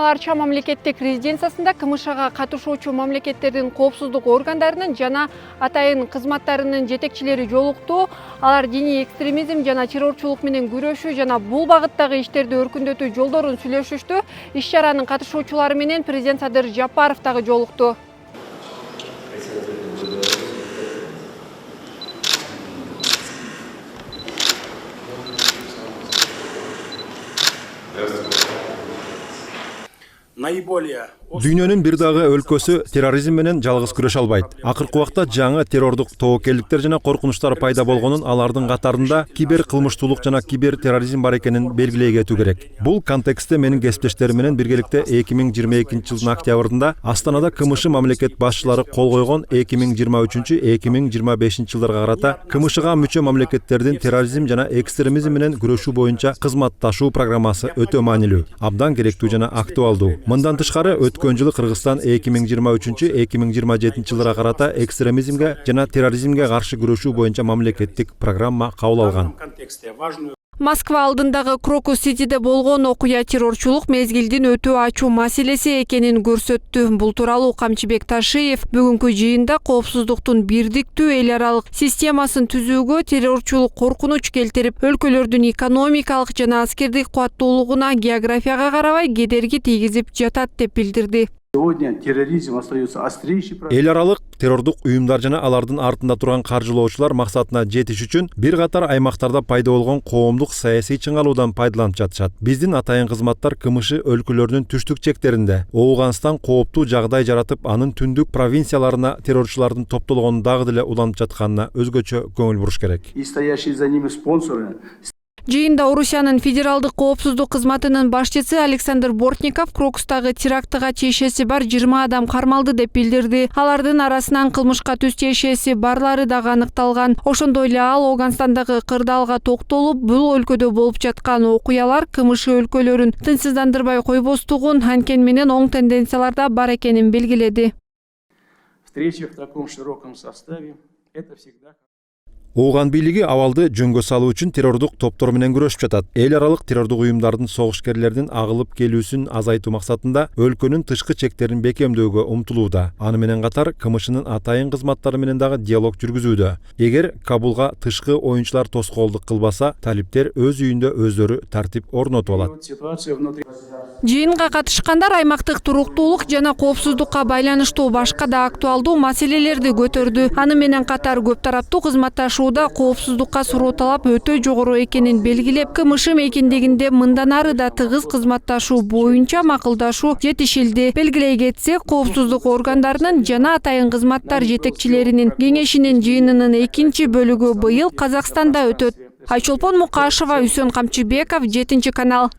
Арча мамлекеттик резиденциясында КМШга катышуучу мамлекеттердин коопсуздук органдарынын жана атайын кызматтарынын жетекчилери жолукту. Алар диний экстремизм жана террорчулук менен күрөшүү жана бул багыттагы иштерди өркүндөтүү жолдорун сүйлөшүштү. Иш-чаранын катышуучулары менен президент Садыр Жапаров дагы жолукту. Дүйнөнүн бир дагы өлкөсү терроризм менен жалгыз күрөшө албайт. Акыркы убакта жаңы террордук тобокелдиктер жана коркунучтар пайда болгонун, алардын катарында кибер кылмыштуулук жана кибер терроризм бар экенин белгилей кетүү керек. Бул контекстте менин кесиптештерим менен биргеликте 2022 жылдын октябрында Астанада КМШ мамлекет башчылары кол койгон 2023-2025 жылдарга карата КМШга мүчө мамлекеттердин терроризм жана экстремизм менен күрөшүү боюнча кызматташуу программасы өтө маанилүү, абдан керектүү жана актуалдуу. Мындан тышкары өткөн жылы Кыргызстан 2023-2027 жылдарга карата экстремизмге жана терроризмге каршы күрөшүү боюнча мамлекеттик программа кабыл алган. Москва алдындагы Крокус-Ситиде болгон окуя террорчулук мезгилдин өтө ачуу маселеси экенин көрсөттү. Бул тууралуу Камчыбек Ташиев бүгүнкү жыйында коопсуздуктун бирдиктүү эл аралык системасын түзүүгө террорчулук коркунуч келтирип, өлкөлөрдүн экономикалык жана аскердик кубаттуулугуна географияга карабай кедерги тийгизип жатат деп билдирди. Сегодня терроризм остается острейшей проблемой. Эл аралык террордук уюмдар жана алардын артында турган каржылоочулар максатына жетиш үчүн бир катар аймактарда пайда болгон коомдук саясий чыңалуудан пайдаланып жатышат. Биздин атайын кызматтар КМШ өлкөлөрүнүн түштүк чектеринде Ооганстан кооптуу жагдай жаратып, анын түндүк провинцияларына террорчулардын топтолгонун дагы деле уланып жатканына өзгөчө көңүл буруш керек. И стоящие за ними спонсоры. Жыйында Орусиянын федералдык коопсуздук кызматынын башчысы Александр Бортников Крокустагы терактыга тиешеси бар 20 адам кармалды деп билдирди. Алардын арасынан кылмышка түз тиешеси барлары дагы аныкталган. Ошондой эле ал Ооганстандагы кырдаалга токтолуп, бул өлкөдө болуп жаткан окуялар КМШ өлкөлөрүн тынчсыздандырбай койбостугун, анткени менен оң тенденцияларда бар экенин белгиледи. Встречи в таком широком составе это всегда. Ооган бийлиги абалды жөнгө салуу үчүн террордук топтор менен күрөшүп жатат. Эл аралык террордук уюмдардын согушкерлердин агылып келүүсүн азайтуу максатында өлкөнүн тышкы чектерин бекемдөөгө умтулууда. Аны менен катар КМШнын атайын кызматтары менен дагы диалог жүргүзүүдө. Эгер Кабулга тышкы оюнчулар тоскоолдук кылбаса, талиптер өз үйүндө өздөрү тартип орнотуп алат. Жыйынга катышкандар аймактык туруктуулук жана коопсуздукка байланыштуу башка да актуалдуу маселелерди көтөрдү. Аны менен катар көп тараптуу кызматташууда коопсуздукка суроо талап өтө жогору экенин белгилеп, КМШ мейкиндигинде мындан ары да тыгыз кызматташуу боюнча макулдашуу жетишилди. Белгилей кетсек, коопсуздук органдарынын жана атайын кызматтар жетекчилеринин кеңешинин жыйынынын экинчи бөлүгү быйыл Казакстанда өтөт. Айчолпон Мукашева, Үсөн Камчыбеков, 7 канал.